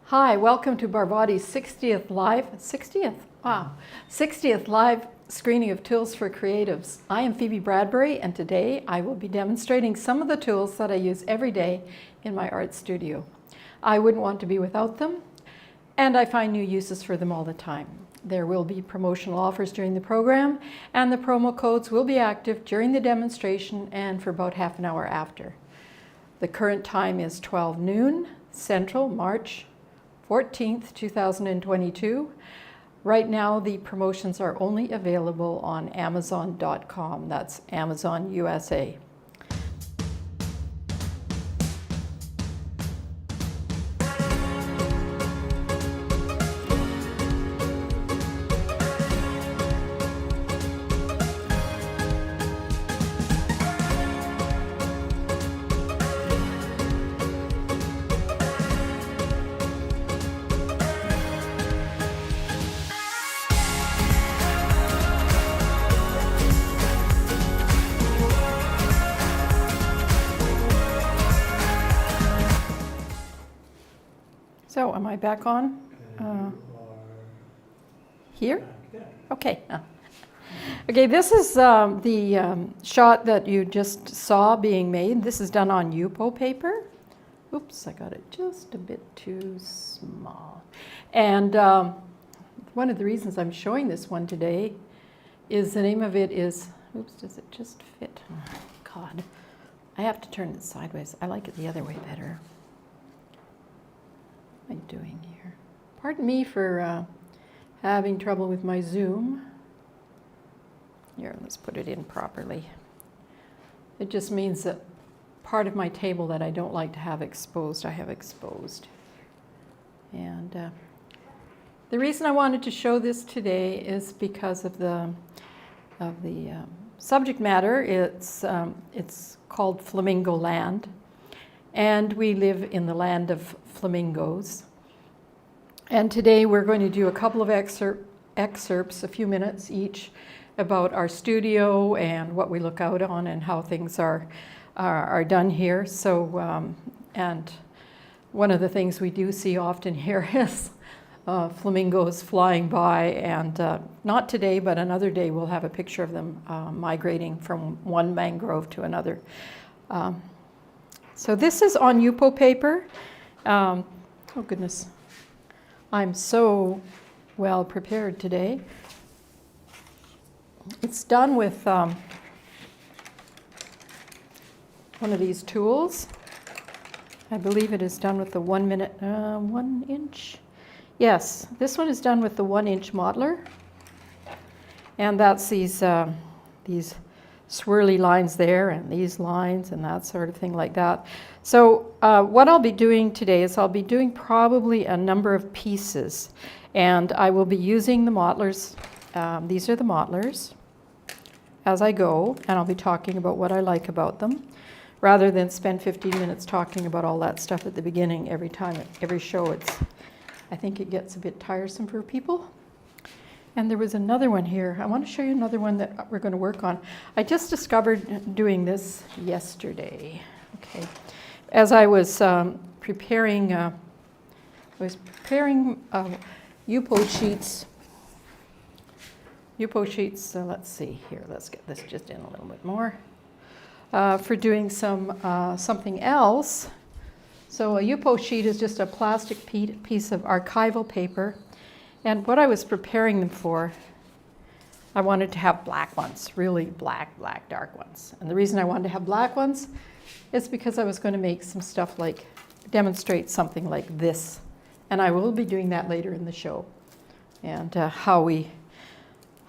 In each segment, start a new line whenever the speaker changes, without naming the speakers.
Hi, welcome to Barvotti's 60th live, 60th? Wow, 60th live screening of Tools for Creatives. I am Phoebe Bradbury, and today I will be demonstrating some of the tools that I use every day in my art studio. I wouldn't want to be without them, and I find new uses for them all the time. There will be promotional offers during the program, and the promo codes will be active during the demonstration and for about half an hour after. The current time is 12 noon Central, March 14th, 2022. Right now, the promotions are only available on amzn.com. That's Amazon USA. So, am I back on? Here? Okay. Okay, this is the shot that you just saw being made. This is done on Yupo paper. Oops, I got it just a bit too small. And one of the reasons I'm showing this one today is the name of it is, oops, does it just fit? Oh, God, I have to turn it sideways. I like it the other way better. What am I doing here? Pardon me for having trouble with my Zoom. Here, let's put it in properly. It just means that part of my table that I don't like to have exposed, I have exposed. And the reason I wanted to show this today is because of the subject matter. It's called Flamingo Land. And we live in the land of flamingos. And today we're going to do a couple of excerpts, a few minutes each, about our studio and what we look out on and how things are done here. So, and one of the things we do see often here is flamingos flying by, and not today, but another day we'll have a picture of them migrating from one mangrove to another. So this is on Yupo paper. Oh goodness, I'm so well prepared today. It's done with one of these tools. I believe it is done with the 1 inch. Yes, this one is done with the 1 inch modeler. And that's these swirly lines there and these lines and that sort of thing like that. So what I'll be doing today is I'll be doing probably a number of pieces, and I will be using the modelers. These are the modelers as I go, and I'll be talking about what I like about them rather than spend 15 minutes talking about all that stuff at the beginning every time, every show. I think it gets a bit tiresome for people. And there was another one here. I want to show you another one that we're going to work on. I just discovered doing this yesterday. Okay, as I was preparing Yupo sheets. Let's see here. Let's get this just in a little bit more for doing something else. So a Yupo sheet is just a plastic piece of archival paper. And what I was preparing them for, I wanted to have black ones, really black, dark ones. And the reason I wanted to have black ones is because I was going to make some stuff like, demonstrate something like this. And I will be doing that later in the show. And how we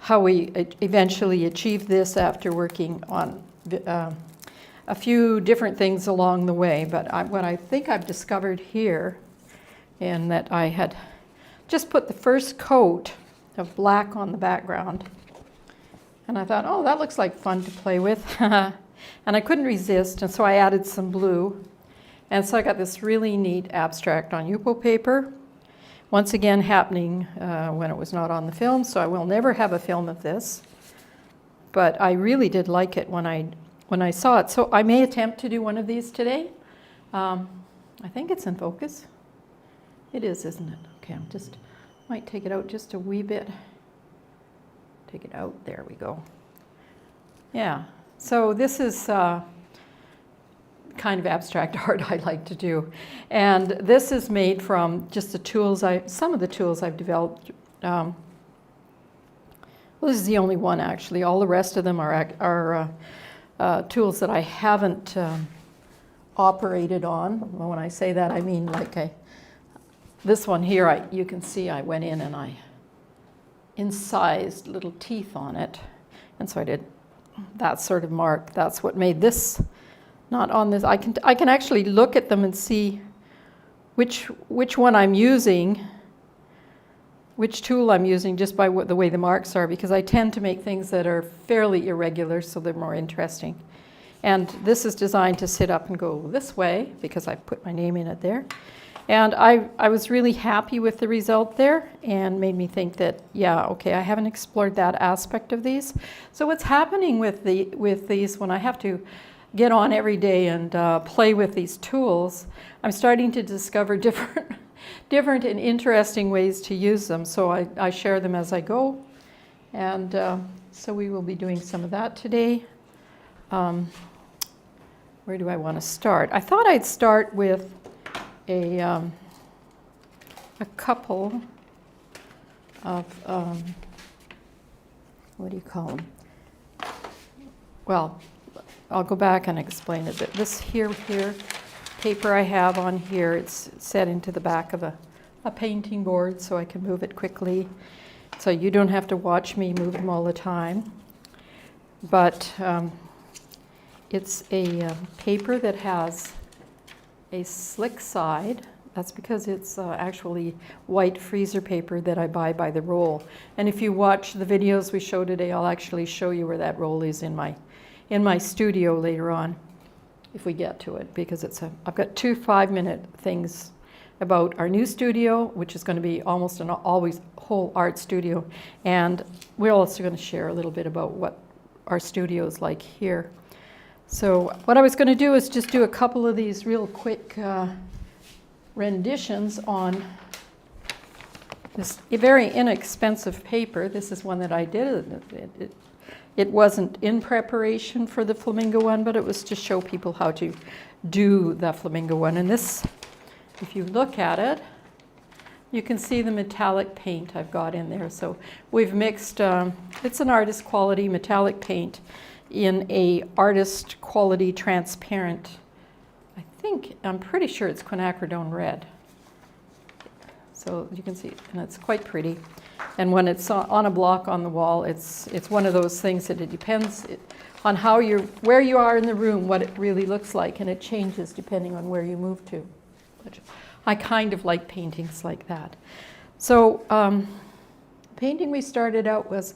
eventually achieve this after working on a few different things along the way. But what I think I've discovered here, and that I had just put the first coat of black on the background. And I thought, oh, that looks like fun to play with. And I couldn't resist, and so I added some blue. And so I got this really neat abstract on Yupo paper. Once again happening when it was not on the film, so I will never have a film of this. But I really did like it when I saw it. So I may attempt to do one of these today. I think it's in focus. It is, isn't it? Okay, I'm just, might take it out just a wee bit. Take it out, there we go. Yeah, so this is kind of abstract art I like to do. And this is made from just the tools, some of the tools I've developed. Well, this is the only one actually. All the rest of them are tools that I haven't operated on. When I say that, I mean like this one here, you can see I went in and I incised little teeth on it. And so I did that sort of mark. That's what made this not on this. I can actually look at them and see which one I'm using, which tool I'm using just by the way the marks are, because I tend to make things that are fairly irregular so they're more interesting. And this is designed to sit up and go this way because I put my name in it there. And I was really happy with the result there, and made me think that, yeah, okay, I haven't explored that aspect of these. So what's happening with these when I have to get on every day and play with these tools, I'm starting to discover different and interesting ways to use them. So I share them as I go. And so we will be doing some of that today. Where do I want to start? I thought I'd start with a couple of, what do you call them? Well, I'll go back and explain it. This here paper I have on here, it's set into the back of a painting board so I can move it quickly. So you don't have to watch me move them all the time. But it's a paper that has a slick side. That's because it's actually white freezer paper that I buy by the roll. And if you watch the videos we show today, I'll actually show you where that roll is in my studio later on, if we get to it, because I've got 2 5-minute things about our new studio, which is going to be almost an always whole art studio, and we're also going to share a little bit about what our studio is like here. So what I was going to do is just do a couple of these real quick renditions on this very inexpensive paper. This is one that I did. It wasn't in preparation for the flamingo one, but it was to show people how to do the flamingo one. And this, if you look at it, you can see the metallic paint I've got in there. So we've mixed, it's an artist quality metallic paint in a artist quality transparent, I'm pretty sure it's quinacridone red. So you can see, and it's quite pretty. And when it's on a block on the wall, it's one of those things that it depends on where you are in the room, what it really looks like, and it changes depending on where you move to. I kind of like paintings like that. So the painting we started out was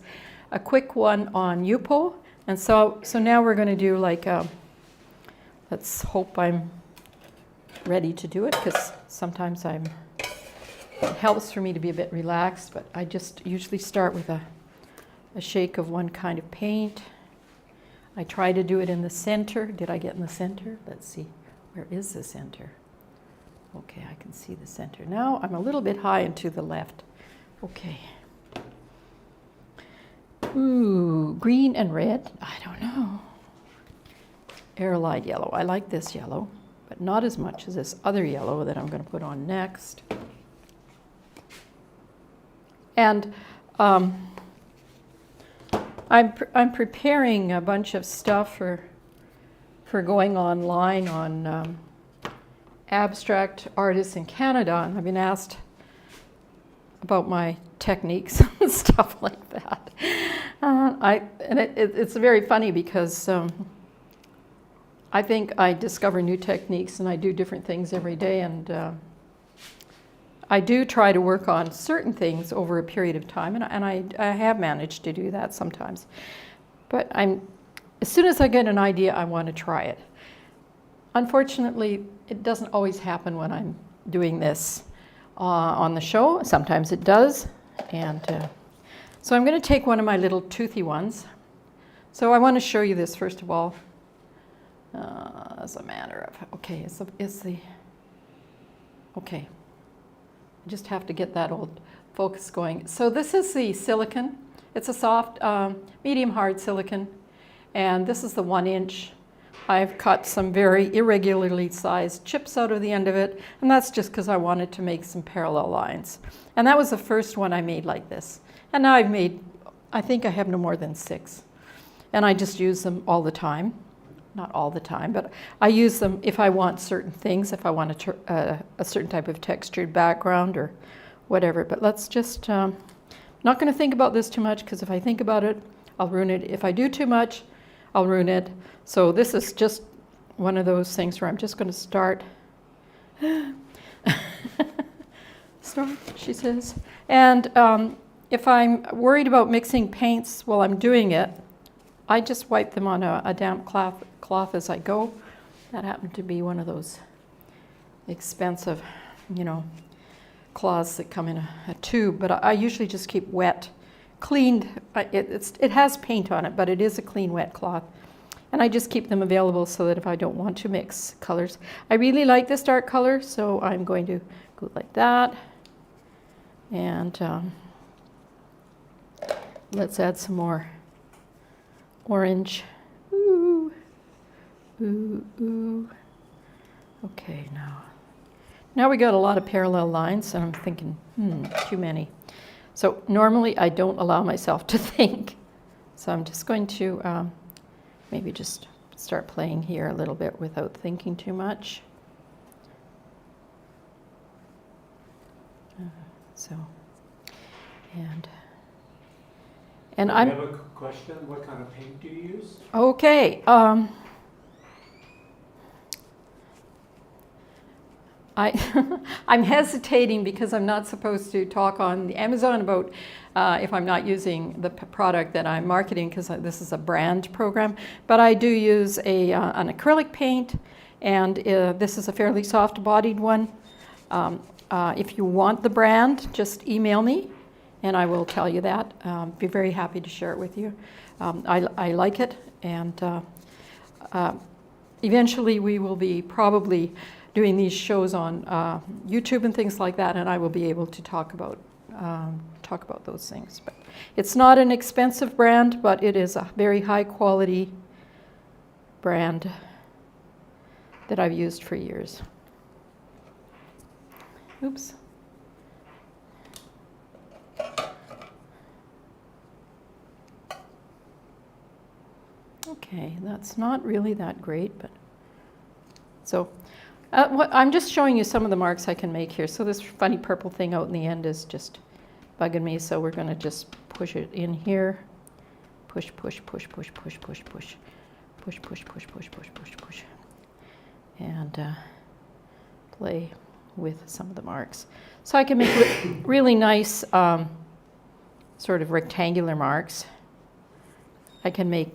a quick one on Yupo, and so now we're going to do like let's hope I'm ready to do it, because sometimes it helps for me to be a bit relaxed, but I just usually start with a shake of one kind of paint. I try to do it in the center. Did I get in the center? Let's see. Where is the center? Okay, I can see the center. Now I'm a little bit high and to the left. Okay. Ooh, green and red. I don't know. Aerolite yellow. I like this yellow, but not as much as this other yellow that I'm going to put on next. And I'm preparing a bunch of stuff for going online on abstract artists in Canada, and I've been asked about my techniques and stuff like that. It's very funny because I think I discover new techniques and I do different things every day, and I do try to work on certain things over a period of time, and I have managed to do that sometimes. But as soon as I get an idea, I want to try it. Unfortunately, it doesn't always happen when I'm doing this on the show. Sometimes it does. And so I'm going to take one of my little toothy ones. So I want to show you this first of all. As a matter of, okay, okay. just have to get that old focus going. So this is the silicone. It's a soft, medium hard silicone, and this is the 1 inch. I've cut some very irregularly sized chips out of the end of it, and that's just because I wanted to make some parallel lines. And that was the first one I made like this. And now I've made, I think I have no more than 6. And I just use them all the time. Not all the time, but I use them if I want certain things, if I want a certain type of textured background or whatever. But let's just, not going to think about this too much, because if I think about it, I'll ruin it. If I do too much, I'll ruin it. So this is just one of those things where I'm just going to start. Start, she says. And if I'm worried about mixing paints while I'm doing it, I just wipe them on a damp cloth as I go. That happened to be one of those expensive, you know, cloths that come in a tube, but I usually just keep wet, cleaned. It has paint on it, but it is a clean, wet cloth. And I just keep them available so that if I don't want to mix colors. I really like this dark color, so I'm going to go like that. And let's add some more orange. Ooh, ooh, ooh. Okay, now we got a lot of parallel lines, and I'm thinking, too many. So normally I don't allow myself to think. So I'm just going to maybe just start playing here a little bit without thinking too much. And
I have a question. What kind of paint do you use?
Okay. I'm hesitating because I'm not supposed to talk on the Amazon about if I'm not using the product that I'm marketing, because this is a brand program. But I do use an acrylic paint, and this is a fairly soft-bodied one. If you want the brand, just email me, and I will tell you that. Be very happy to share it with you. I like it, and eventually we will be probably doing these shows on YouTube and things like that, and I will be able to talk about those things. But it's not an expensive brand, but it is a very high quality brand that I've used for years. Oops. Okay, that's not really that great, but so I'm just showing you some of the marks I can make here. So this funny purple thing out in the end is just bugging me, so we're going to just push it in here. Push, push, push, push, push, push, push, push, push, push, push, push, push, push, and play with some of the marks. So I can make really nice sort of rectangular marks. I can make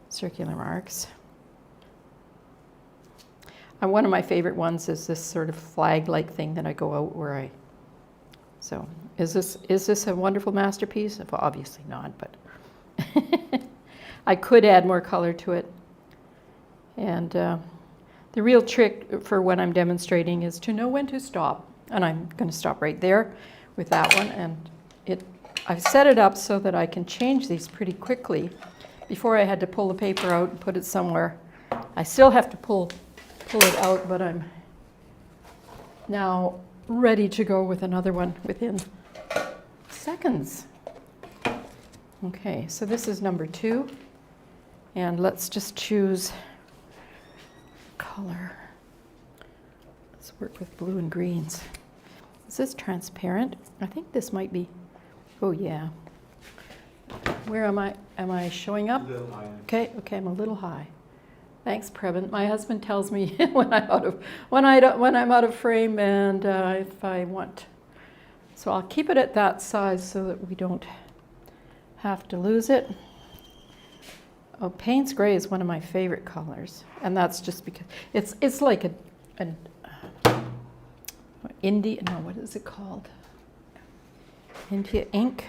circular marks. And one of my favorite ones is this sort of flag-like thing that I go out where I. So is this a wonderful masterpiece? Well, obviously not, but I could add more color to it. And the real trick for when I'm demonstrating is to know when to stop. And I'm going to stop right there with that one. And I've set it up so that I can change these pretty quickly. Before I had to pull the paper out and put it somewhere. I still have to pull it out, but I'm now ready to go with another one within seconds. Okay, so this is number 2. And let's just choose color. Let's work with blue and greens. Is this transparent? I think this might be. Oh, yeah. Where am I? Am I showing up?
A little high.
Okay, I'm a little high. Thanks, Preben. My husband tells me when I'm out of frame, and if I want. So I'll keep it at that size so that we don't have to lose it. Oh, Payne's gray is one of my favorite colors, and that's just because it's like an India. No, what is it called? India ink.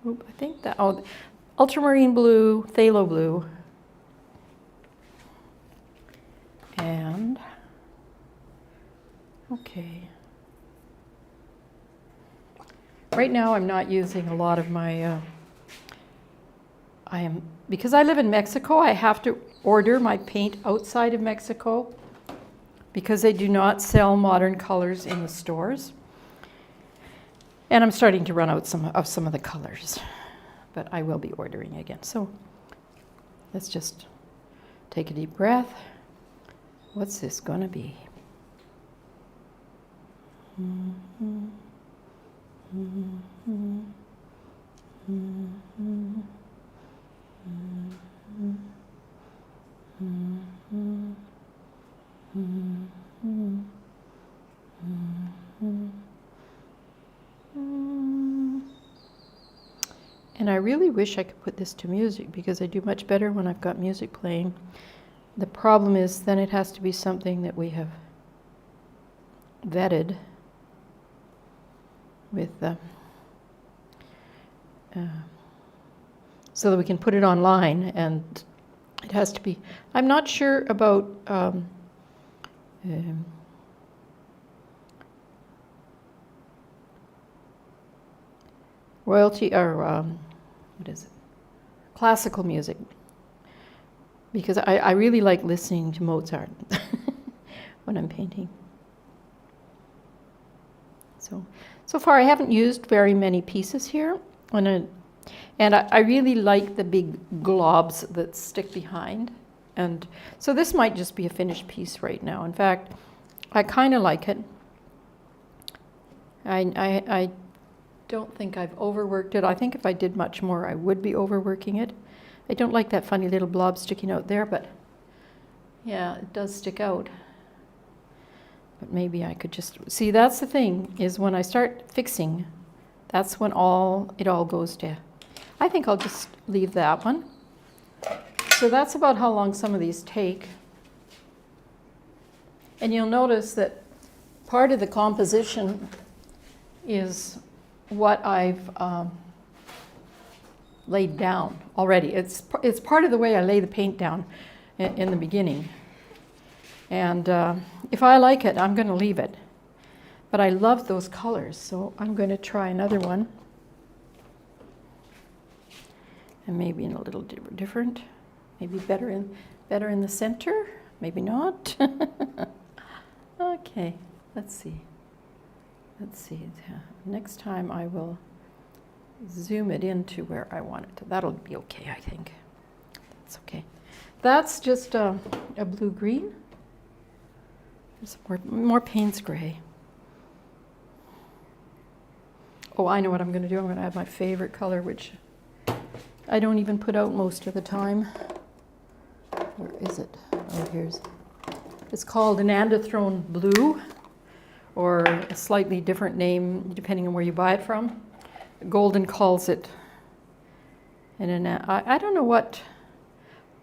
Oop, I think that, ultramarine blue, phthalo blue. Okay. Right now I'm not using a lot of my, because I live in Mexico, I have to order my paint outside of Mexico because they do not sell modern colors in the stores. And I'm starting to run out of some of the colors, but I will be ordering again. So let's just take a deep breath. What's this gonna be? Mm-hmm. Mm-hmm. Mm-hmm. Mm-hmm. Mm-hmm. Mm-hmm. Mm-hmm. And I really wish I could put this to music because I do much better when I've got music playing. The problem is then it has to be something that we have vetted with so that we can put it online, and it has to be, I'm not sure about royalty or what is it? Classical music, because I really like listening to Mozart when I'm painting. So far I haven't used very many pieces here, and I really like the big globs that stick behind, and so this might just be a finished piece right now. In fact, I kind of like it. I don't think I've overworked it. I think if I did much more, I would be overworking it. I don't like that funny little blob sticking out there, but yeah, it does stick out. But maybe I could just, see, that's the thing, is when I start fixing, that's when it all goes to, I think I'll just leave that one. So that's about how long some of these take. And you'll notice that part of the composition is what I've laid down already. It's part of the way I lay the paint down in the beginning. And if I like it, I'm going to leave it. But I love those colors, so I'm going to try another one. And maybe in a little different, maybe better in the center, maybe not. Okay, let's see. Next time I will zoom it into where I want it to. That'll be okay, I think. That's okay. That's just a blue-green. There's more Payne's gray. Oh, I know what I'm going to do. I'm going to add my favorite color, which I don't even put out most of the time. Where is it? Oh, it's called an androthrone blue, or a slightly different name depending on where you buy it from. Golden calls it I don't know what,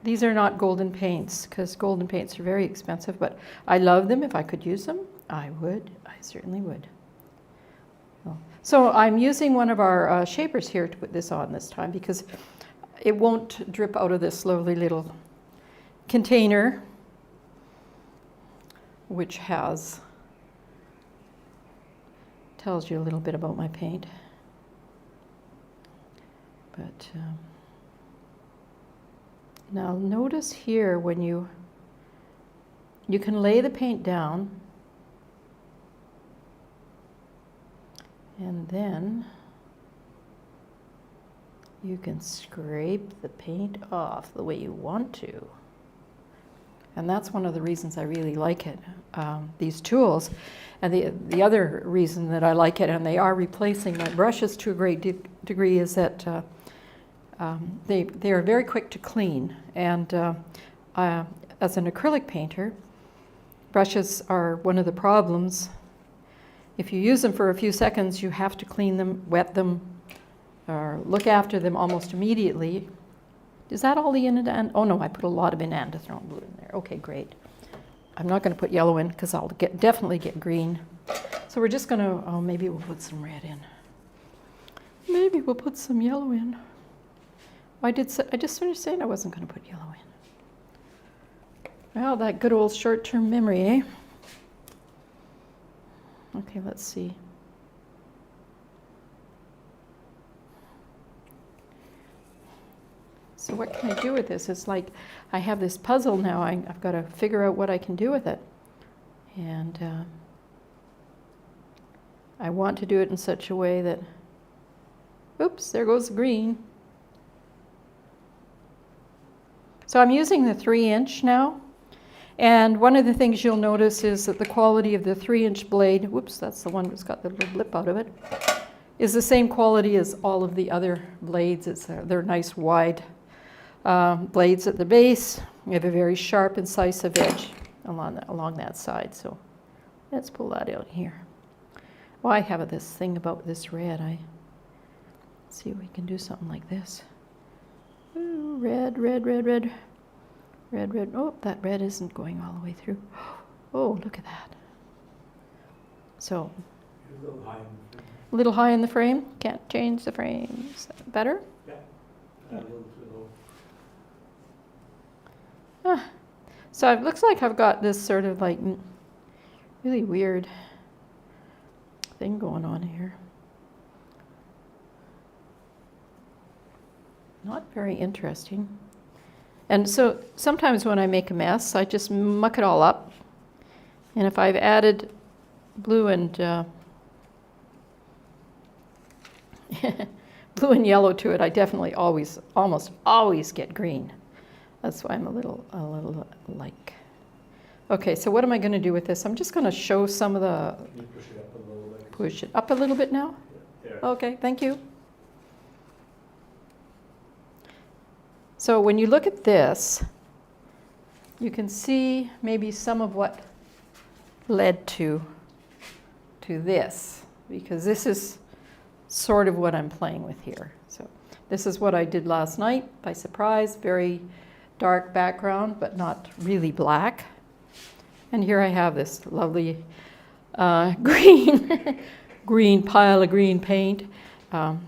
these are not golden paints, because golden paints are very expensive, but I love them. If I could use them, I would. I certainly would. So I'm using one of our shapers here to put this on this time, because it won't drip out of this lovely little container, which tells you a little bit about my paint. But now notice here when you can lay the paint down, and then you can scrape the paint off the way you want to. And that's one of the reasons I really like it, these tools. And the other reason that I like it, and they are replacing my brushes to a great degree, is that they are very quick to clean. And as an acrylic painter, brushes are one of the problems. If you use them for a few seconds, you have to clean them, wet them, or look after them almost immediately. Is that all the oh no, I put a lot of androthrone blue in there. Okay, great. I'm not going to put yellow in because I'll definitely get green. So we're just going to, maybe we'll put some red in. Maybe we'll put some yellow in. I just finished saying I wasn't going to put yellow in. Well, that good old short-term memory, eh? Okay, let's see. So what can I do with this? It's like I have this puzzle now. I've got to figure out what I can do with it. And I want to do it in such a way that, oops, there goes the green. So I'm using the 3-inch now. And one of the things you'll notice is that the quality of the 3-inch blade, whoops, that's the one that's got the little blip out of it, is the same quality as all of the other blades. They're nice wide blades at the base. We have a very sharp, incisive edge along that side. So let's pull that out here. Well, I have this thing about this red. Let's see if we can do something like this. Ooh, red, red, red, red. Red, red. Oh, that red isn't going all the way through. Oh, look at that. So, a little high in the frame. Can't change the frame. Is that better?
Yeah. A little too low.
Ah. So it looks like I've got this sort of like really weird thing going on here. Not very interesting. And so sometimes when I make a mess, I just muck it all up. And if I've added blue and blue and yellow to it, I definitely almost always get green. That's why I'm a little like. Okay, so what am I going to do with this? I'm just going to show some of the.
Can you push it up a little bit?
Push it up a little bit now?
Yeah. There.
Okay, thank you. So when you look at this, you can see maybe some of what led to this, because this is sort of what I'm playing with here. So this is what I did last night by surprise, very dark background, but not really black. And here I have this lovely green pile of green paint. And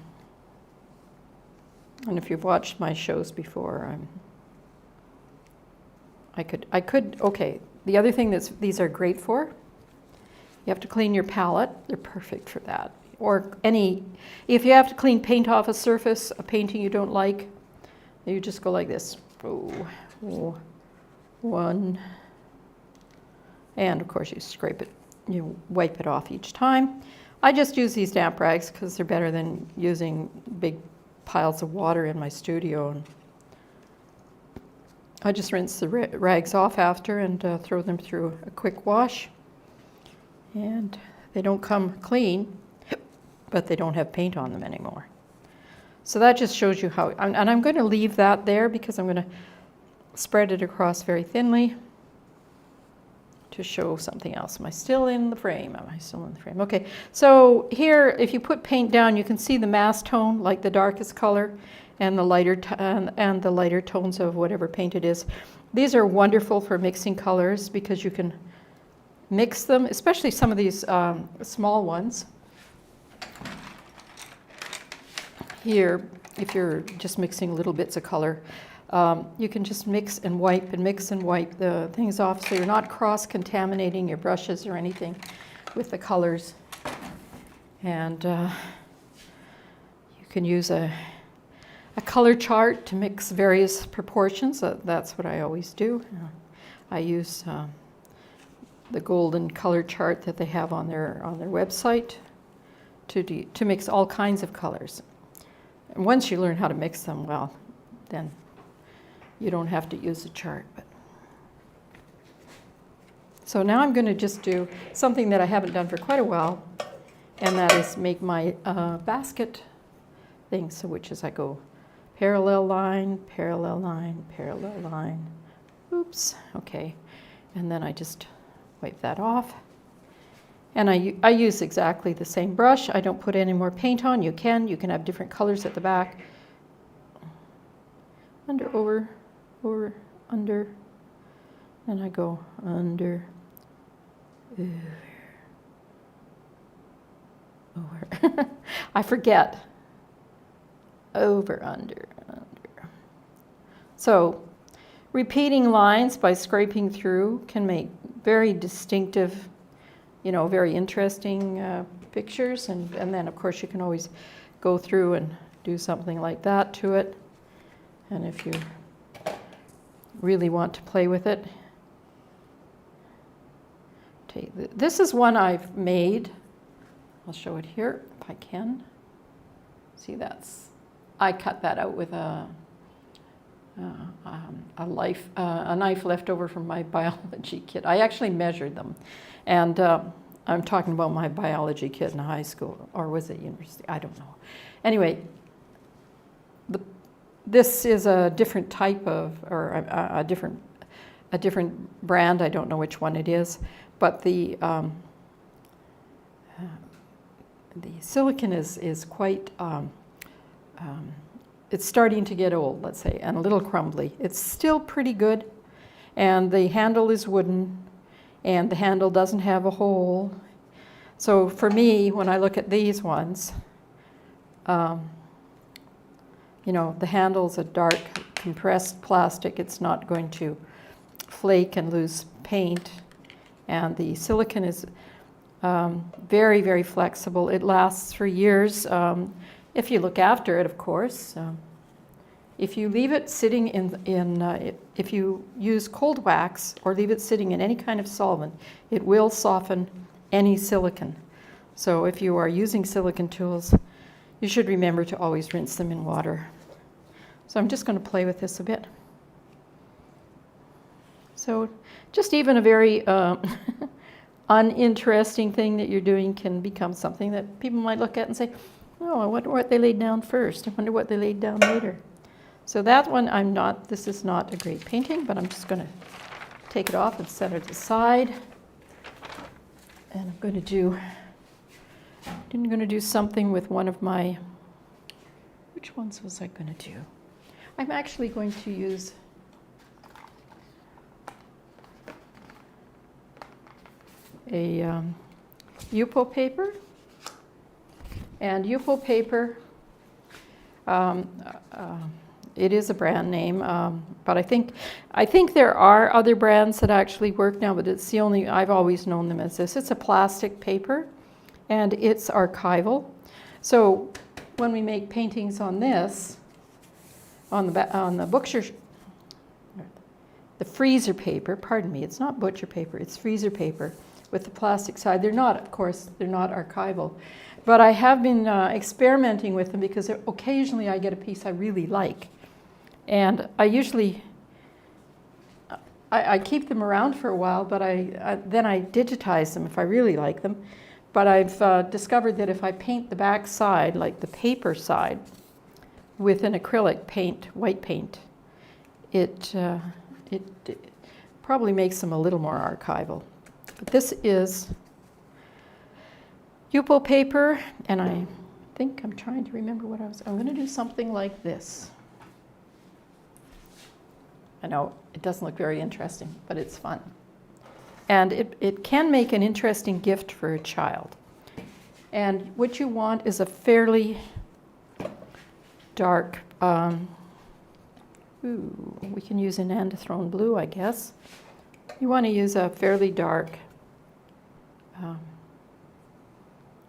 if you've watched my shows before, I could, okay, the other thing these are great for, you have to clean your palette. They're perfect for that. Or if you have to clean paint off a surface, a painting you don't like, you just go like this. Oh, one. And of course you scrape it, you wipe it off each time. I just use these damp rags because they're better than using big piles of water in my studio. And I just rinse the rags off after and throw them through a quick wash. And they don't come clean, but they don't have paint on them anymore. So that just shows you how, and I'm going to leave that there because I'm going to spread it across very thinly to show something else. Am I still in the frame? Am I still in the frame? Okay, so here, if you put paint down, you can see the mass tone, like the darkest color, and the lighter and the lighter tones of whatever paint it is. These are wonderful for mixing colors because you can mix them, especially some of these small ones. Here, if you're just mixing little bits of color, you can just mix and wipe the things off so you're not cross-contaminating your brushes or anything with the colors. And you can use a color chart to mix various proportions. That's what I always do. I use the golden color chart that they have on their website to mix all kinds of colors. And once you learn how to mix them, well, then you don't have to use a chart. So now I'm going to just do something that I haven't done for quite a while, and that is make my basket thing. So which is I go parallel line, parallel line, parallel line. Oops, okay. And then I just wipe that off. And I use exactly the same brush. I don't put any more paint on. You can have different colors at the back. Under, over, under, and I go under, over. I forget. Over, under. So repeating lines by scraping through can make very distinctive you know, very interesting pictures, and then of course you can always go through and do something like that to it. And if you really want to play with it, this is one I've made. I'll show it here if I can. See, I cut that out with a knife left over from my biology kit. I actually measured them, and I'm talking about my biology kit in high school, or was it university? I don't know. Anyway, this is a different type of, or a different brand. I don't know which one it is, but the silicone is quite. It's starting to get old, let's say, and a little crumbly. It's still pretty good, and the handle is wooden, and the handle doesn't have a hole. So for me, when I look at these ones, you know, the handle's a dark compressed plastic. It's not going to flake and lose paint, and the silicone is very, very flexible. It lasts for years. If you look after it, of course. If you leave it sitting if you use cold wax or leave it sitting in any kind of solvent, it will soften any silicone. So if you are using silicone tools, you should remember to always rinse them in water. So I'm just going to play with this a bit. So just even a very uninteresting thing that you're doing can become something that people might look at and say, oh, I wonder what they laid down first. I wonder what they laid down later. So that one, this is not a great painting, but I'm just going to take it off and set it aside. And I'm going to do something with one of my, which ones was I going to do? I'm actually going to use a Yupo paper. And Yupo paper, it is a brand name, but I think there are other brands that actually work now, but it's the only, I've always known them as this. It's a plastic paper, and it's archival. So when we make paintings on this, on the butcher, the freezer paper, pardon me, it's not butcher paper, it's freezer paper with the plastic side. They're not, of course, they're not archival. But I have been experimenting with them because occasionally I get a piece I really like. And I usually, I keep them around for a while, but then I digitize them if I really like them. But I've discovered that if I paint the back side, like the paper side, with an acrylic paint, white paint, it probably makes them a little more archival. But this is Yupo paper, and I think I'm trying to remember what I'm going to do something like this. I know it doesn't look very interesting, but it's fun. And it can make an interesting gift for a child. And what you want is a fairly dark, we can use an androthrone blue, I guess. You want to use a fairly dark,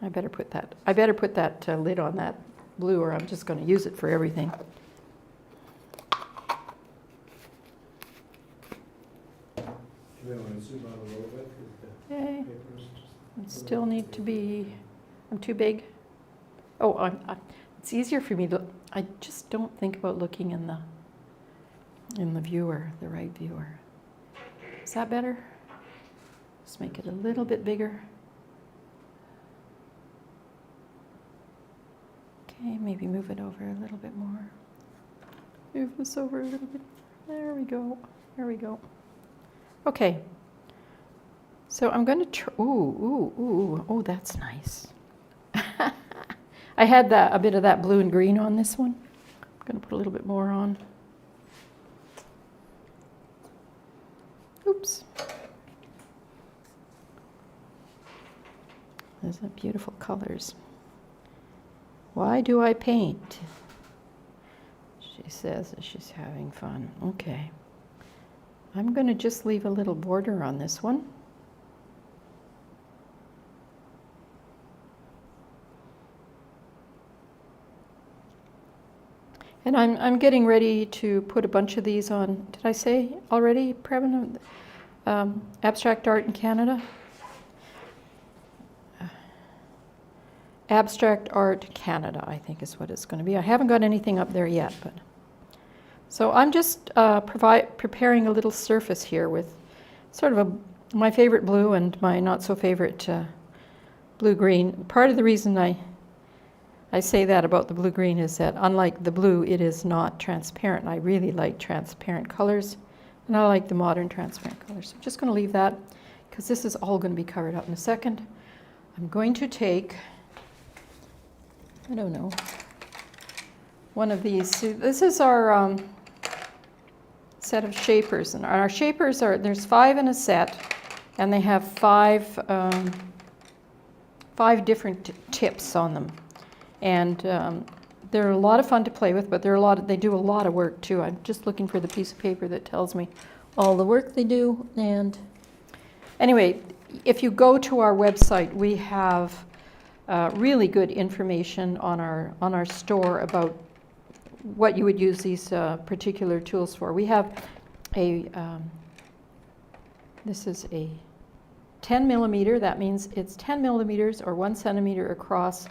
I better put that lid on that blue, or I'm just going to use it for everything.
You may want to zoom out a little bit, because the
Okay.
papers
I still need to be, I'm too big. Oh, it's easier for me to, I just don't think about looking in the viewer, the right viewer. Is that better? Just make it a little bit bigger. Okay, maybe move it over a little bit more. Move this over a little bit. There we go. There we go. Okay. So I'm going to oh, that's nice. I had a bit of that blue and green on this one. I'm going to put a little bit more on. Oops. Those are beautiful colors. Why do I paint? She says that she's having fun. Okay. I'm going to just leave a little border on this one. And I'm getting ready to put a bunch of these on, did I say already, Previn? Abstract Art in Canada? Abstract Art Canada, I think is what it's going to be. I haven't got anything up there yet, but so I'm just preparing a little surface here with sort of my favorite blue and my not so favorite blue-green. Part of the reason I say that about the blue-green is that unlike the blue, it is not transparent. I really like transparent colors, and I like the modern transparent colors. So I'm just going to leave that because this is all going to be covered up in a second. I'm going to take, I don't know, one of these. This is our set of shapers, and our shapers are, there's 5 in a set, and they have 5 different tips on them. And they're a lot of fun to play with, but they do a lot of work too. I'm just looking for the piece of paper that tells me all the work they do. And anyway, if you go to our website, we have really good information on our store about what you would use these particular tools for. We have this is a 10 millimeter. That means it's 10 millimeters or 1 centimeter across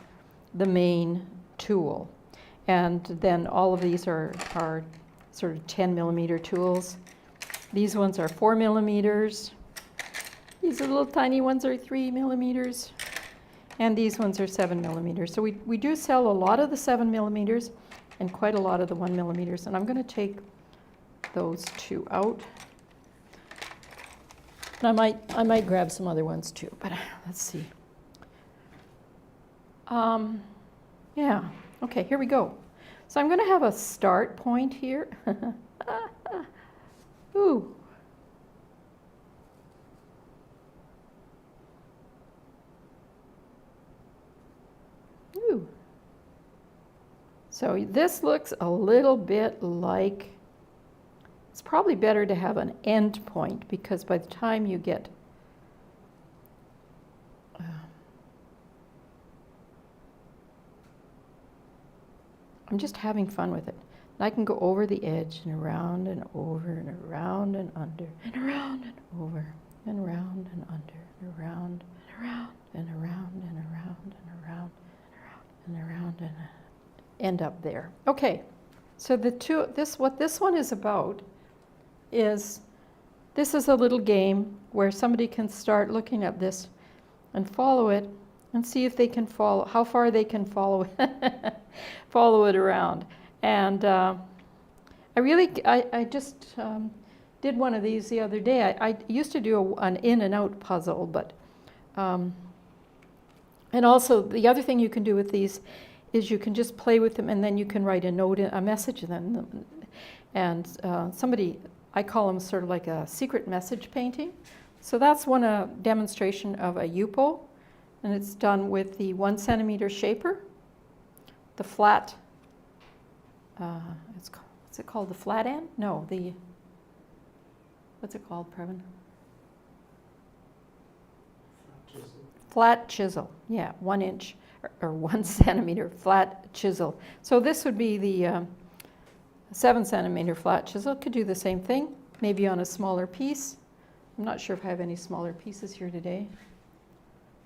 the main tool. And then all of these are sort of 10 millimeter tools. These ones are 4 millimeters. These little tiny ones are 3 millimeters. And these ones are 7 millimeters. So we do sell a lot of the 7 millimeters and quite a lot of the 1 millimeters. And I'm going to take those 2 out. And I might grab some other ones too, but let's see. Yeah, okay, here we go. So I'm going to have a start point here. Ooh. Ooh. So this looks a little bit like, it's probably better to have an end point because by the time you get I'm just having fun with it. And I can go over the edge and around and over and around and under and around and over and around and under and around and around and around and around and around and around and end up there. Okay, so what this one is about is, this is a little game where somebody can start looking at this and follow it and see if they can follow, how far they can follow it, follow it around. And I just did one of these the other day. I used to do an in and out puzzle, but, and also the other thing you can do with these is you can just play with them and then you can write a note, a message in them. And I call them sort of like a secret message painting. So that's one demonstration of a Yupo. And it's done with the 1 centimeter shaper, the flat, what's it called, the flat end? No, what's it called, Previn? Flat chisel, yeah, 1 inch or 1 centimeter flat chisel. So this would be the 7 centimeter flat chisel. Could do the same thing, maybe on a smaller piece. I'm not sure if I have any smaller pieces here today.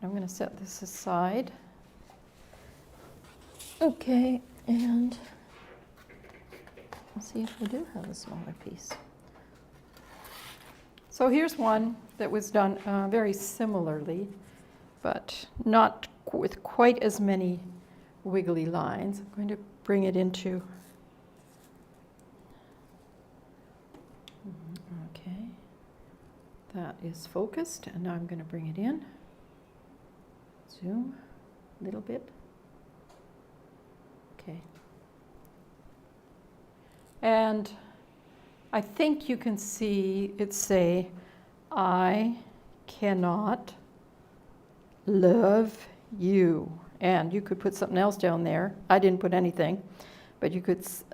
I'm going to set this aside. Okay, and let's see if I do have a smaller piece. So here's one that was done very similarly, but not with quite as many wiggly lines. I'm going to bring it into, okay, that is focused, and now I'm going to bring it in. Zoom a little bit. Okay. And I think you can see it say, I cannot love you. And you could put something else down there. I didn't put anything, but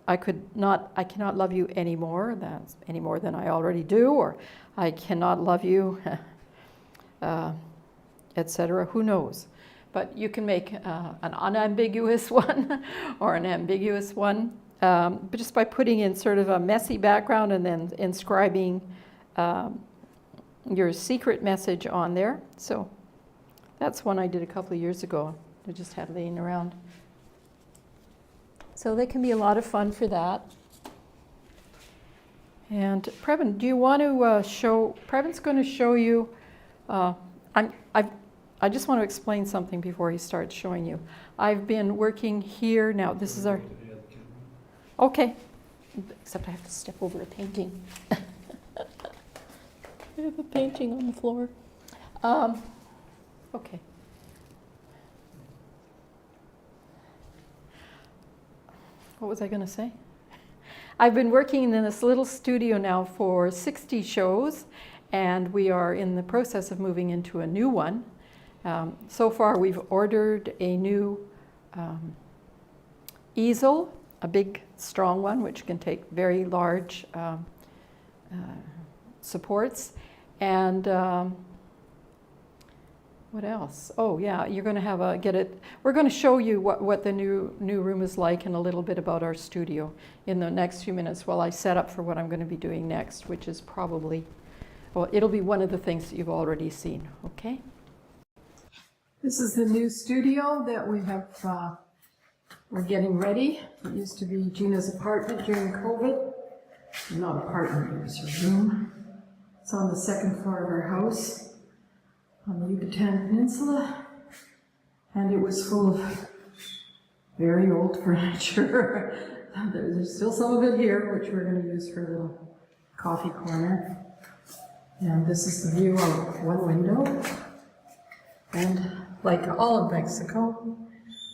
I cannot love you anymore. That's any more than I already do, or I cannot love you, etc. Who knows? But you can make an unambiguous one or an ambiguous one. but just by putting in sort of a messy background and then inscribing your secret message on there. So that's one I did a couple of years ago. I just had laying around. So they can be a lot of fun for that. And Previn, do you want to show? Previn's going to show you. I just want to explain something before he starts showing you. I've been working here now. This is our. Okay. Except I have to step over a painting. I have a painting on the floor. Okay. What was I going to say? I've been working in this little studio now for 60 shows, and we are in the process of moving into a new one. So far, we've ordered a new easel, a big, strong one, which can take very large supports. And what else? Oh, yeah, you're going to have we're going to show you what the new room is like and a little bit about our studio in the next few minutes while I set up for what I'm going to be doing next, which is probably, well, it'll be one of the things that you've already seen, okay? This is the new studio that we have, we're getting ready. It used to be Gina's apartment during COVID. Not apartment, it was her room. It's on the second floor of our house on the Yucatan Peninsula, and it was full of very old furniture. There's still some of it here, which we're going to use for a little coffee corner. And this is the view out one window. And like all of Mexico,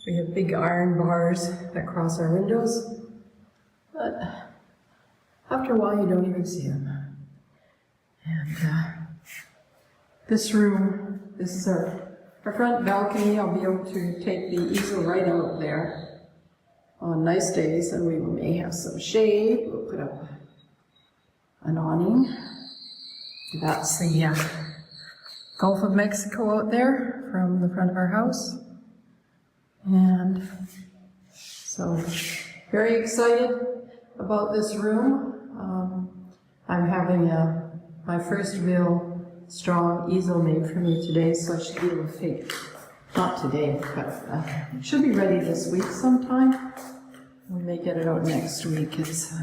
we have big iron bars that cross our windows, but after a while you don't even see them. And this room, this is our front balcony. I'll be able to take the easel right out there on nice days, and we may have some shade. We'll put up an awning. That's the Gulf of Mexico out there from the front of our house. And so very excited about this room. I'm having my first real strong easel made for me today, so I should be able to take, not today, but it should be ready this week sometime. We may get it out next week. It's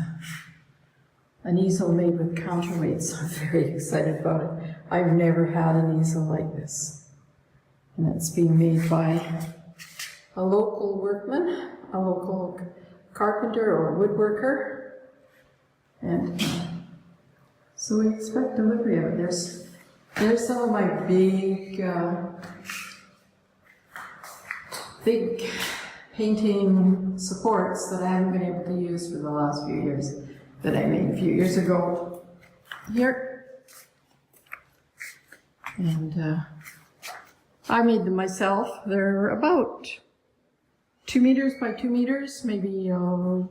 an easel made with counterweights. I'm very excited about it. I've never had an easel like this. And it's being made by a local workman, a local carpenter or woodworker. And so we expect delivery of it. There's some of my big painting supports that I haven't been able to use for the last few years that I made a few years ago here. And I made them myself. They're about 2 meters by 2 meters, maybe a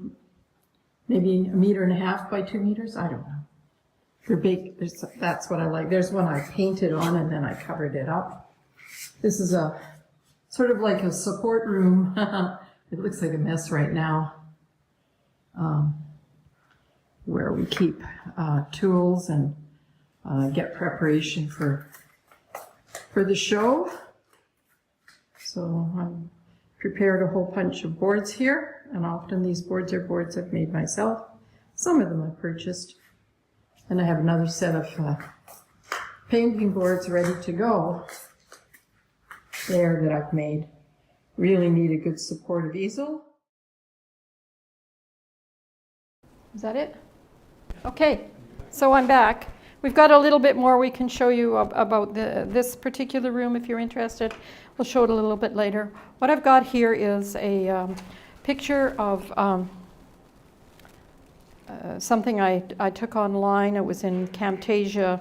meter and a half by 2 meters. I don't know. They're big. That's what I like. There's one I painted on and then I covered it up. This is a sort of like a support room. It looks like a mess right now, where we keep tools and get preparation for the show. So I'm prepared a whole bunch of boards here, and often these boards are boards I've made myself. Some of them I purchased. And I have another set of painting boards ready to go there that I've made. Really need a good supportive easel. Is that it? Okay, so I'm back. We've got a little bit more we can show you about this particular room if you're interested. We'll show it a little bit later. What I've got here is a picture of something I took online. It was in Camtasia.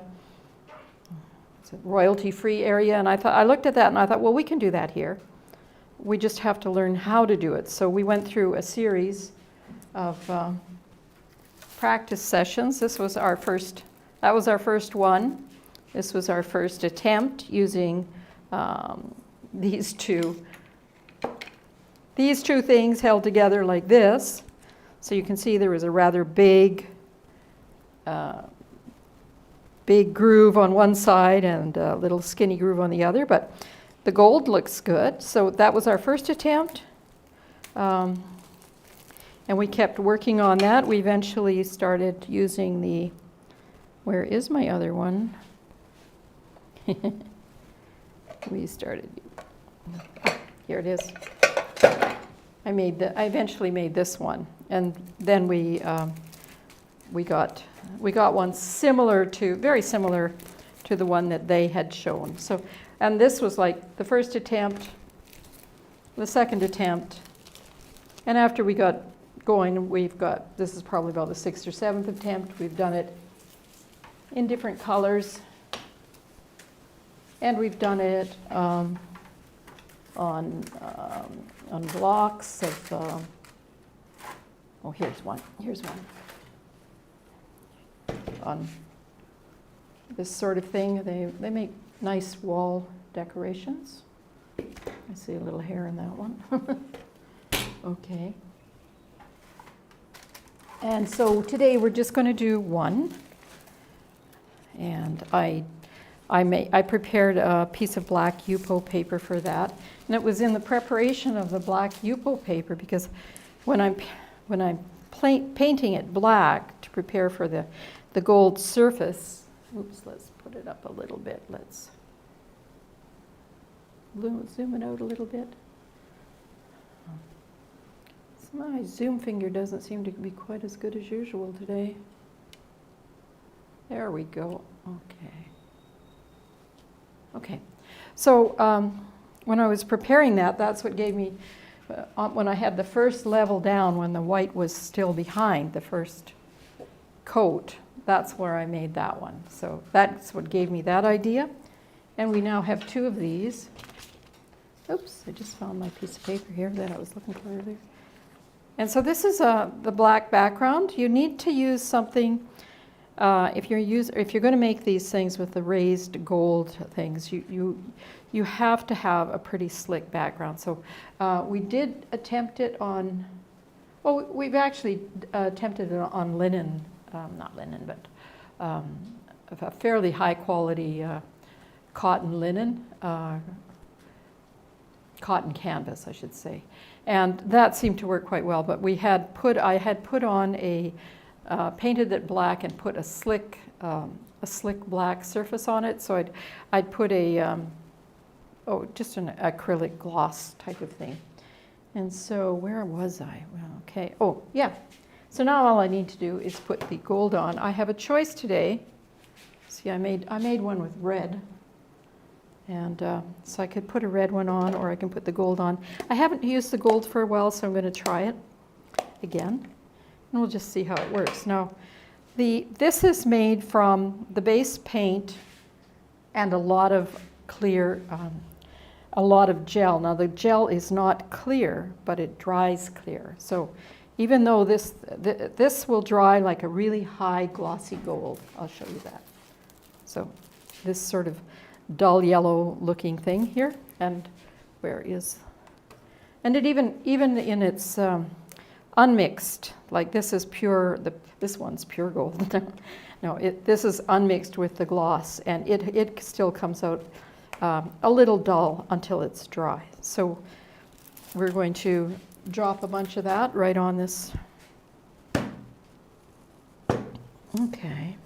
It's a royalty-free area, and I looked at that and I thought, well, we can do that here. We just have to learn how to do it. So we went through a series of practice sessions. That was our first one. This was our first attempt using these two things held together like this. So you can see there was a rather big groove on one side and a little skinny groove on the other, but the gold looks good. So that was our first attempt. And we kept working on that. We eventually started using the, where is my other one? We started, here it is. I eventually made this one, and then we got one similar to, very similar to the one that they had shown. So, and this was like the first attempt, the second attempt, and after we got going, this is probably about the 6th or 7th attempt. We've done it in different colors, and we've done it on blocks of, oh, here's one, on this sort of thing. They make nice wall decorations. I see a little hair in that one. Okay. And so today we're just going to do one. And I prepared a piece of black Yupo paper for that. And it was in the preparation of the black Yupo paper, because when I'm painting it black to prepare for the gold surface, oops, let's put it up a little bit. Let's zoom it out a little bit. My zoom finger doesn't seem to be quite as good as usual today. There we go. Okay. So when I was preparing that, that's what gave me, when I had the first level down, when the white was still behind the first coat, that's where I made that one. So that's what gave me that idea. And we now have 2 of these. Oops, I just found my piece of paper here that I was looking for earlier. And so this is the black background. You need to use something, if you're going to make these things with the raised gold things, you have to have a pretty slick background. So we did attempt it on, well, we've actually attempted it on linen, not linen, but a fairly high quality cotton linen, cotton canvas, I should say. And that seemed to work quite well, but I had put on painted it black and put a slick black surface on it. So I'd put just an acrylic gloss type of thing. And so where was I? Well, okay. Oh, yeah. So now all I need to do is put the gold on. I have a choice today. See, I made one with red. And so I could put a red one on, or I can put the gold on. I haven't used the gold for a while, so I'm going to try it again. And we'll just see how it works. Now, this is made from the base paint and a lot of clear, a lot of gel. Now, the gel is not clear, but it dries clear. So even though this will dry like a really high glossy gold, I'll show you that. So this sort of dull yellow looking thing here, and and it even in its unmixed, like this is pure, this one's pure gold. No, this is unmixed with the gloss, and it still comes out a little dull until it's dry. So we're going to drop a bunch of that right on this. Okay.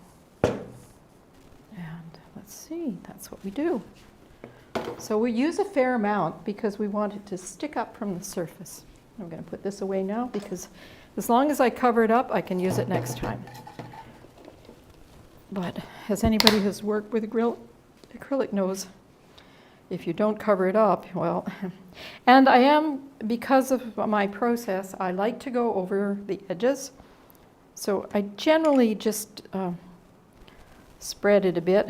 Let's see, that's what we do. So we use a fair amount because we want it to stick up from the surface. I'm going to put this away now because as long as I cover it up, I can use it next time. But as anybody who's worked with acrylic knows, if you don't cover it up, well, and because of my process, I like to go over the edges. So I generally just spread it a bit.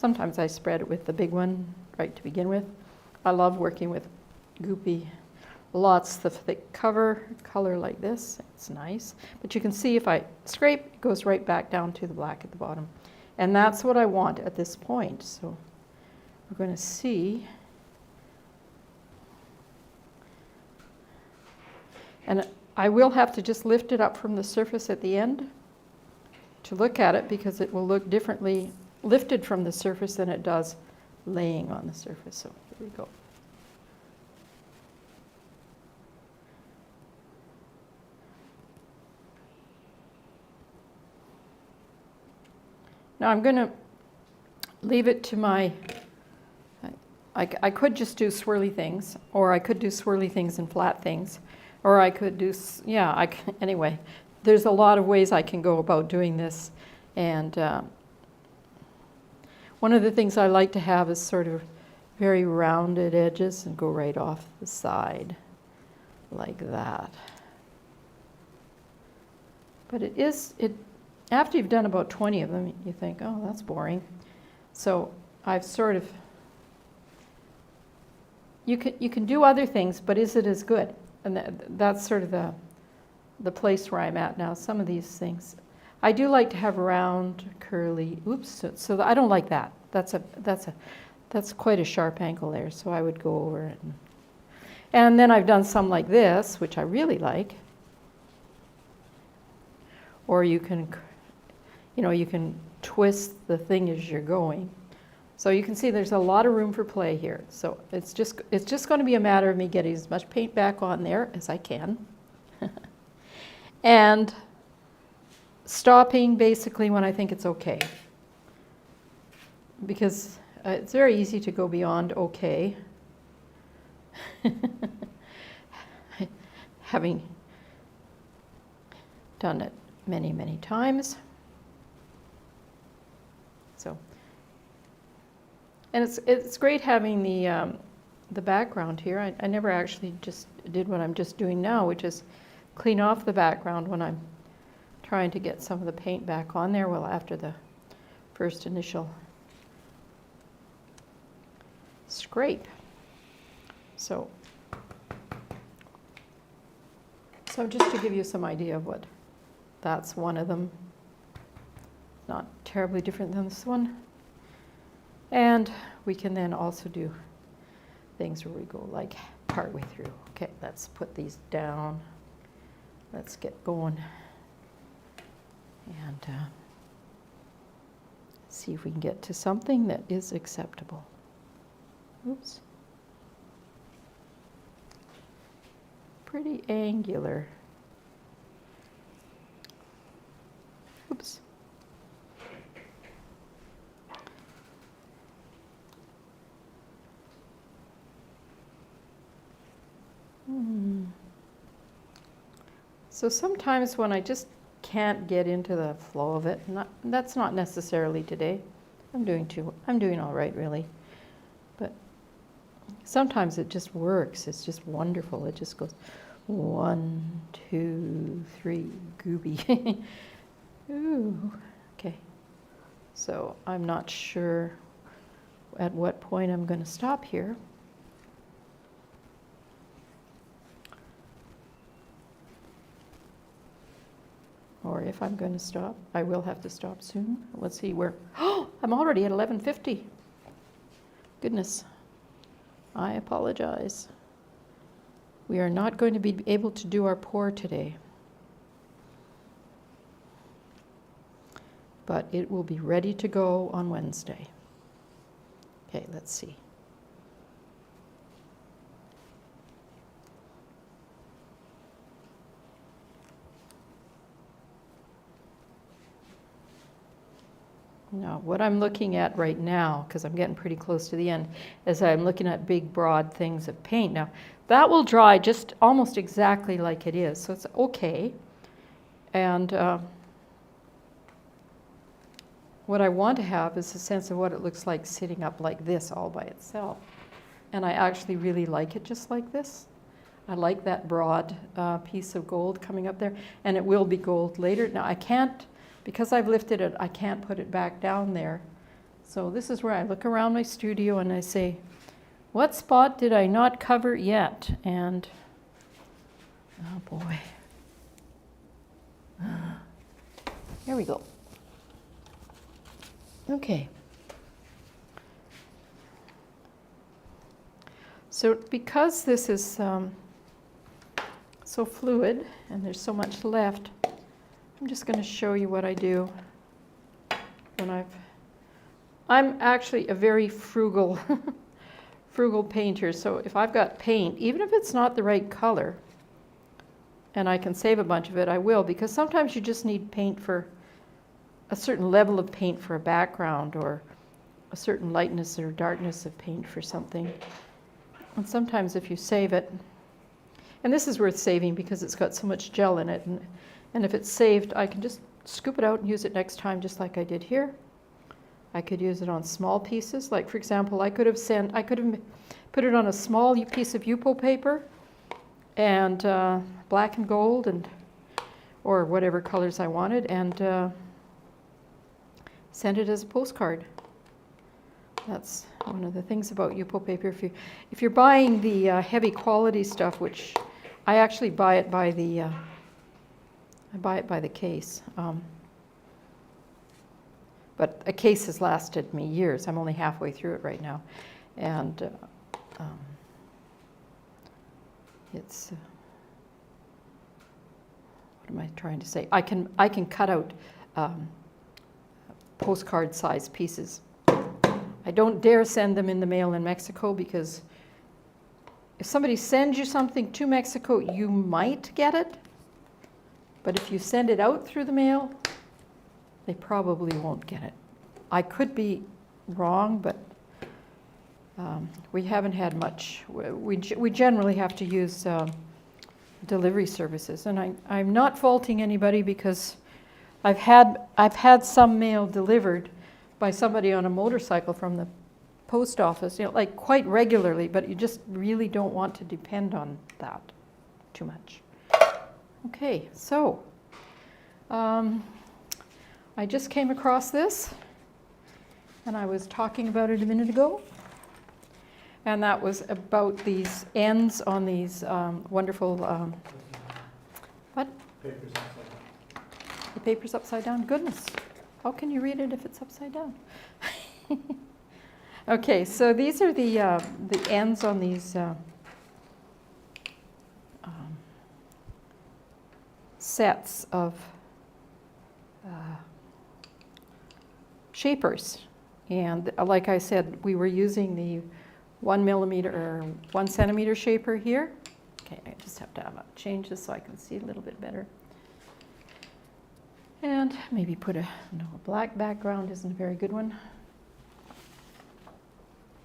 Sometimes I spread it with the big one right to begin with. I love working with goopy, lots of thick color like this. It's nice. But you can see if I scrape, it goes right back down to the black at the bottom. And that's what I want at this point. So we're going to see. And I will have to just lift it up from the surface at the end to look at it, because it will look differently lifted from the surface than it does laying on the surface. So here we go. Now I'm going to leave it to my, I could just do swirly things, or I could do swirly things and flat things, or I could do, anyway, there's a lot of ways I can go about doing this. And one of the things I like to have is sort of very rounded edges and go right off the side like that. But after you've done about 20 of them, you think, oh, that's boring. So I've sort of, you can do other things, but is it as good? And that's sort of the place where I'm at now. Some of these things, I do like to have round, curly, so I don't like that. That's quite a sharp angle there, so I would go over it. And then I've done some like this, which I really like. Or you can twist the thing as you're going. So you can see there's a lot of room for play here. So it's just going to be a matter of me getting as much paint back on there as I can. And stopping basically when I think it's okay. Because it's very easy to go beyond okay. Having done it many, many times. So, and it's great having the background here. I never actually just did what I'm just doing now, which is clean off the background when I'm trying to get some of the paint back on there. Well, after the first initial scrape. So just to give you some idea of what, that's one of them. Not terribly different than this one. And we can then also do things where we go like partway through. Okay, let's put these down. Let's get going. And see if we can get to something that is acceptable. Oops. Pretty angular. Oops. So sometimes when I just can't get into the flow of it, that's not necessarily today. I'm doing all right, really. But sometimes it just works. It's just wonderful. It just goes 1, 2, 3, gooby. Ooh, okay. So I'm not sure at what point I'm going to stop here. Or if I'm going to stop, I will have to stop soon. Let's see where, oh, I'm already at 11:50. Goodness, I apologize. We are not going to be able to do our pour today. But it will be ready to go on Wednesday. Okay, let's see. Now, what I'm looking at right now, because I'm getting pretty close to the end, is I'm looking at big, broad things of paint. Now, that will dry just almost exactly like it is, so it's okay. And what I want to have is a sense of what it looks like sitting up like this all by itself. And I actually really like it just like this. I like that broad piece of gold coming up there, and it will be gold later. Now, I can't, because I've lifted it, I can't put it back down there. So this is where I look around my studio and I say, what spot did I not cover yet? And, oh boy. Here we go. Okay. So because this is so so fluid and there's so much left, I'm just going to show you what I do when I'm actually a very frugal frugal painter, so if I've got paint, even if it's not the right color, and I can save a bunch of it, I will, because sometimes you just need paint for a certain level of paint for a background, or a certain lightness or darkness of paint for something. And sometimes if you save it, and this is worth saving because it's got so much gel in it, and if it's saved, I can just scoop it out and use it next time, just like I did here. I could use it on small pieces, like for example, I could have put it on a small piece of Yupo paper, and black and gold, or whatever colors I wanted, and send it as a postcard. That's one of the things about Yupo paper. If you're buying the heavy quality stuff, which I actually buy it by the case. But a case has lasted me years. I'm only halfway through it right now, and it's what am I trying to say? I can cut out postcard-sized pieces. I don't dare send them in the mail in Mexico, because if somebody sends you something to Mexico, you might get it. But if you send it out through the mail, they probably won't get it. I could be wrong, but we haven't had much. We generally have to use delivery services, and I'm not faulting anybody, because I've had some mail delivered by somebody on a motorcycle from the post office, like quite regularly, but you just really don't want to depend on that too much. Okay, so I just came across this, and I was talking about it a minute ago, and that was about these ends on these wonderful, what?
Papers upside down.
The paper's upside down? Goodness, how can you read it if it's upside down? Okay, so these are the ends on these sets of shapers, and like I said, we were using the 1 millimeter or 1 centimeter shaper here. Okay, I just have to change this so I can see a little bit better, and maybe put a black background isn't a very good one.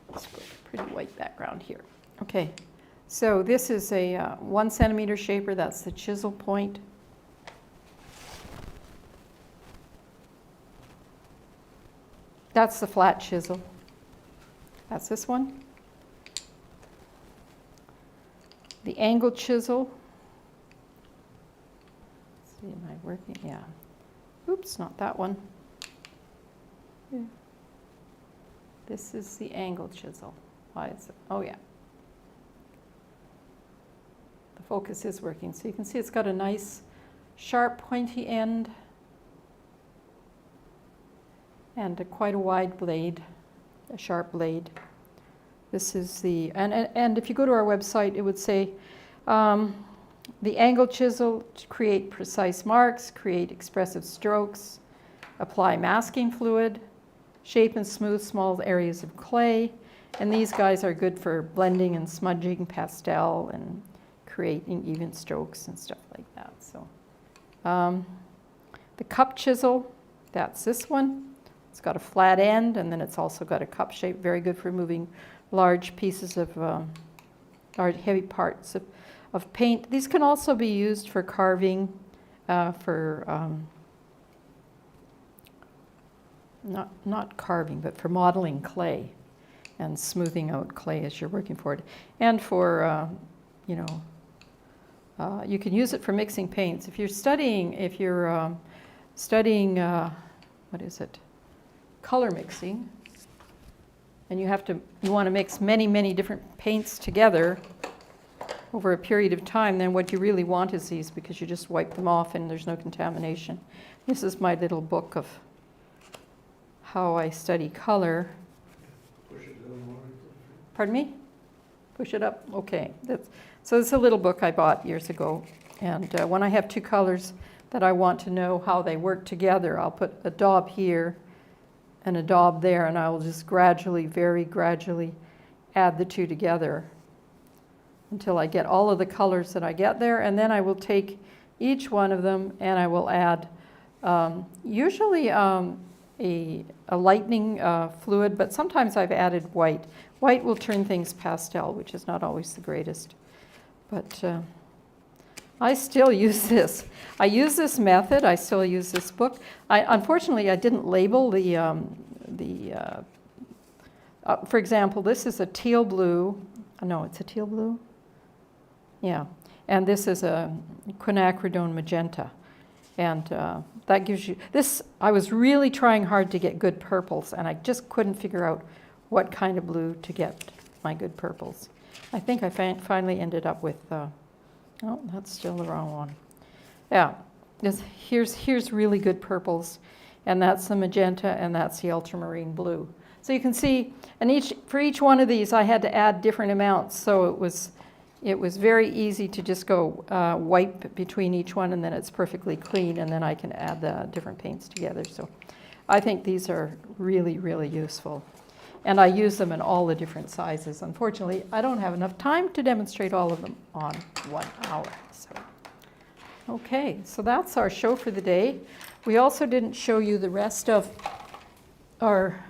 Let's put a pretty white background here. Okay, so this is a 1 centimeter shaper. That's the chisel point. That's the flat chisel. That's this one. The angle chisel. Let's see, am I working? Yeah. Oops, not that one. Yeah. This is the angle chisel. Why is it? Oh, yeah. The focus is working. So you can see it's got a nice, sharp, pointy end, and quite a wide blade, a sharp blade. This is the, and if you go to our website, it would say the angle chisel to create precise marks, create expressive strokes, apply masking fluid, shape and smooth small areas of clay, and these guys are good for blending and smudging, pastel, and creating even strokes and stuff like that. So the cup chisel, that's this one. It's got a flat end, and then it's also got a cup shape, very good for moving large pieces of, large heavy parts of paint. These can also be used for carving, not carving, but for modeling clay and smoothing out clay as you're working for it. And for, you can use it for mixing paints. If you're studying, what is it? Color mixing, and you want to mix many, many different paints together over a period of time, then what you really want is these, because you just wipe them off and there's no contamination. This is my little book of how I study color.
Push it down more.
Pardon me? Push it up? Okay. So it's a little book I bought years ago. And when I have two colors that I want to know how they work together, I'll put a daub here and a daub there, and I will just gradually, very gradually add the two together until I get all of the colors that I get there. And then I will take each one of them and I will add usually a lightening fluid, but sometimes I've added white. White will turn things pastel, which is not always the greatest. But I still use this. I use this method. I still use this book. Unfortunately, I didn't label for example, this is a teal blue. No, it's a teal blue. Yeah. And this is a quinacridone magenta. And that gives you, this, I was really trying hard to get good purples, and I just couldn't figure out what kind of blue to get my good purples. I think I finally ended up with, oh, that's still the wrong one. Yeah, here's really good purples, and that's the magenta, and that's the ultramarine blue. So you can see, and for each one of these, I had to add different amounts, so it was very easy to just go wipe between each one, and then it's perfectly clean, and then I can add the different paints together. So I think these are really, really useful. And I use them in all the different sizes. Unfortunately, I don't have enough time to demonstrate all of them on 1 hour. So, okay, so that's our show for the day. We also didn't show you the rest of our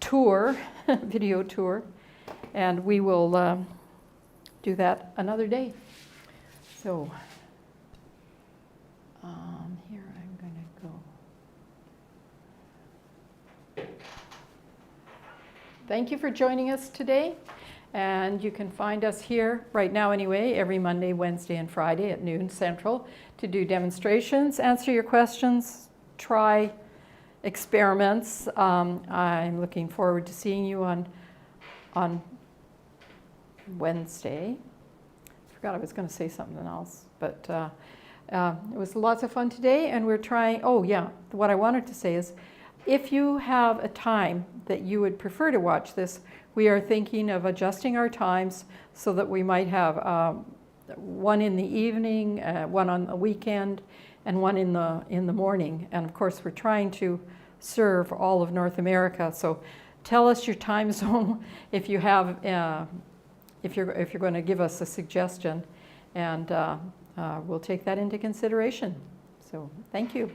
tour, video tour, and we will do that another day. So here I'm going to go. Thank you for joining us today, and you can find us here right now anyway every Monday, Wednesday, and Friday at noon Central to do demonstrations, answer your questions, try experiments. I'm looking forward to seeing you on Wednesday. I forgot I was going to say something else, but it was lots of fun today, and we're trying, oh yeah, what I wanted to say is, if you have a time that you would prefer to watch this, we are thinking of adjusting our times so that we might have one in the evening, one on the weekend, and one in the morning. And of course, we're trying to serve all of North America. So tell us your time zone if you have, if you're going to give us a suggestion, and we'll take that into consideration. So thank you.